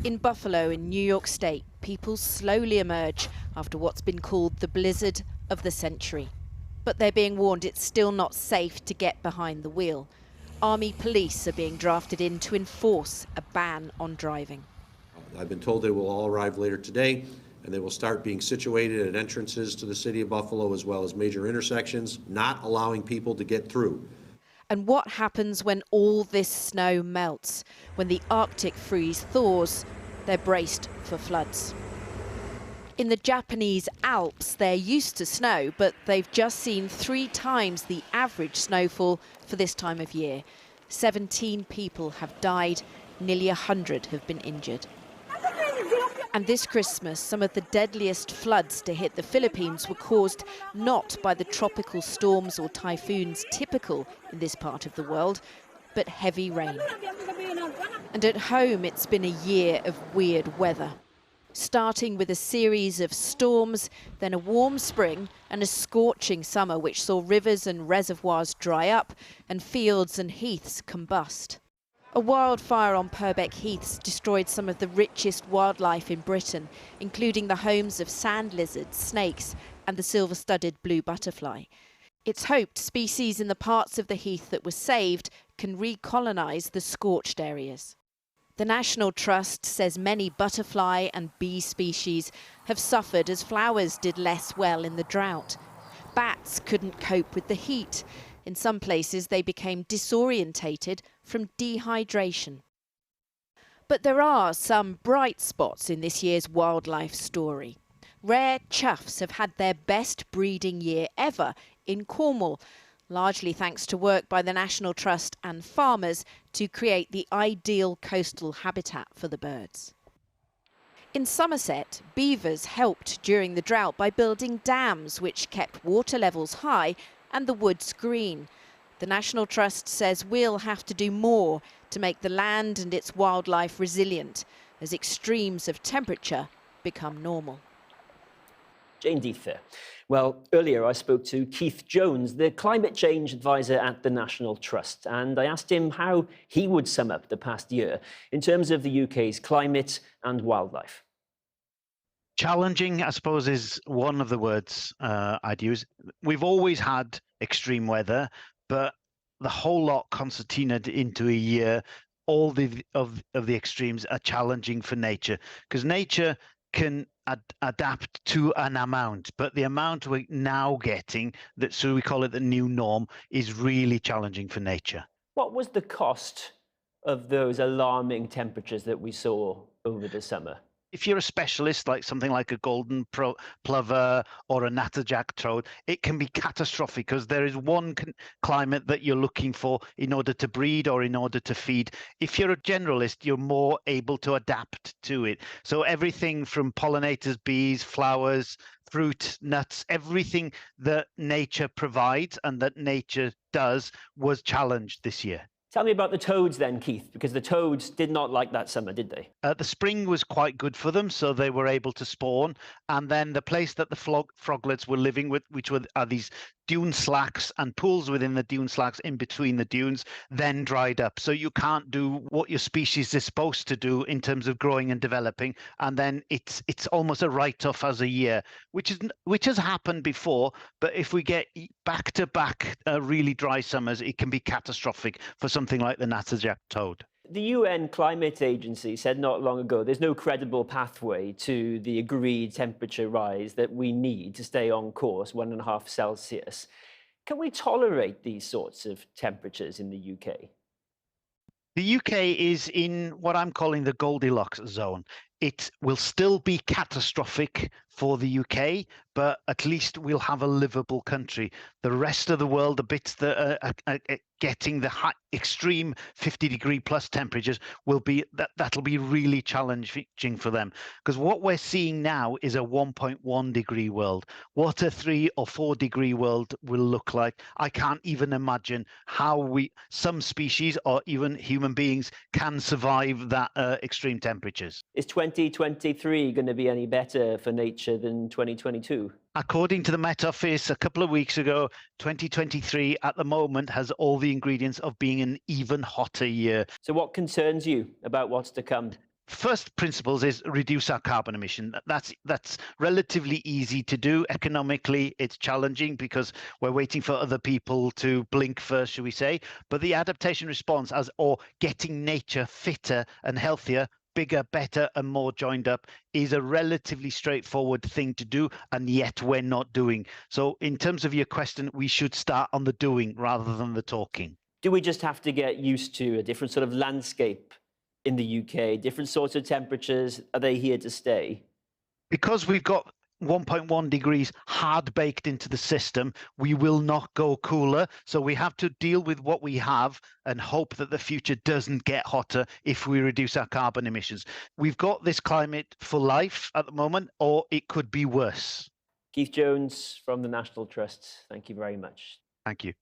In Buffalo, in New York State, people slowly emerge after what's been called the blizzard of the century. But they're being warned it's still not safe to get behind the wheel. Army police are being drafted in to enforce a ban on driving. I've been told they will all arrive later today, and they will start being situated at entrances to the city of Buffalo as well as major intersections, not allowing people to get through. And what happens when all this snow melts? When the Arctic freeze thaws, they're braced for floods. In the Japanese Alps, they're used to snow, but they've just seen 3 times the average snowfall for this time of year. 17 people have died, nearly 100 have been injured. And this Christmas, some of the deadliest floods to hit the Philippines were caused not by the tropical storms or typhoons typical in this part of the world, but heavy rain. And at home, it's been a year of weird weather, starting with a series of storms, then a warm spring and a scorching summer which saw rivers and reservoirs dry up and fields and heaths combust. A wildfire on Purbeck Heaths destroyed some of the richest wildlife in Britain, including the homes of sand lizards, snakes and the silver-studded blue butterfly. It's hoped species in the parts of the heath that were saved can recolonise the scorched areas. The National Trust says many butterfly and bee species have suffered as flowers did less well in the drought. Bats couldn't cope with the heat. In some places, they became disorientated from dehydration. But there are some bright spots in this year's wildlife story. Rare choughs have had their best breeding year ever in Cornwall, largely thanks to work by the National Trust and farmers to create the ideal coastal habitat for the birds. In Somerset, beavers helped during the drought by building dams which kept water levels high and the woods green. The National Trust says we'll have to do more to make the land and its wildlife resilient as extremes of temperature become normal. Jane Deeth there. Well, earlier I spoke to Keith Jones, the climate change advisor at the National Trust, and I asked him how he would sum up the past year in terms of the UK's climate and wildlife. Challenging, I suppose, is one of the words I'd use. We've always had extreme weather, but the whole lot concertinaed into a year. All of the extremes are challenging for nature, because nature can adapt to an amount, but the amount we're now getting, that so we call it the new norm, is really challenging for nature. What was the cost of those alarming temperatures that we saw over the summer? If you're a specialist, like something like a golden plover or a natterjack toad, it can be catastrophic because there is one climate that you're looking for in order to breed or in order to feed. If you're a generalist, you're more able to adapt to it. So everything from pollinators, bees, flowers, fruit, nuts, everything that nature provides and that nature does was challenged this year. Tell me about the toads then, Keith, because the toads did not like that summer, did they? The spring was quite good for them, so they were able to spawn. And then the place that the froglets were living with, which are these dune slacks and pools within the dune slacks in between the dunes, then dried up. So you can't do what your species is supposed to do in terms of growing and developing. And then it's almost a write-off as a year, which has happened before. But if we get back-to-back really dry summers, it can be catastrophic for something like the natterjack toad. The UN Climate Agency said not long ago there's no credible pathway to the agreed temperature rise that we need to stay on course, 1.5 Celsius. Can we tolerate these sorts of temperatures in the UK? The UK is in what I'm calling the Goldilocks zone. It will still be catastrophic for the UK, but at least we'll have a livable country. The rest of the world, the bits that are getting the extreme 50-degree plus temperatures, that'll be really challenging for them. Because what we're seeing now is a 1.1 degree world. What a 3 or 4 degree world will look like, I can't even imagine how some species or even human beings can survive that extreme temperatures. Is 2023 going to be any better for nature than 2022? According to the Met Office a couple of weeks ago, 2023 at the moment has all the ingredients of being an even hotter year. So what concerns you about what's to come? First principles is reduce our carbon emission. That's relatively easy to do. Economically, it's challenging because we're waiting for other people to blink first, shall we say. But the adaptation response or getting nature fitter and healthier, bigger, better, and more joined up is a relatively straightforward thing to do, and yet we're not doing. So in terms of your question, we should start on the doing rather than the talking. Do we just have to get used to a different sort of landscape in the UK, different sorts of temperatures? Are they here to stay? Because we've got 1.1 degrees hard baked into the system, we will not go cooler. So we have to deal with what we have and hope that the future doesn't get hotter if we reduce our carbon emissions. We've got this climate for life at the moment, or it could be worse. Keith Jones from the National Trust, thank you very much. Thank you.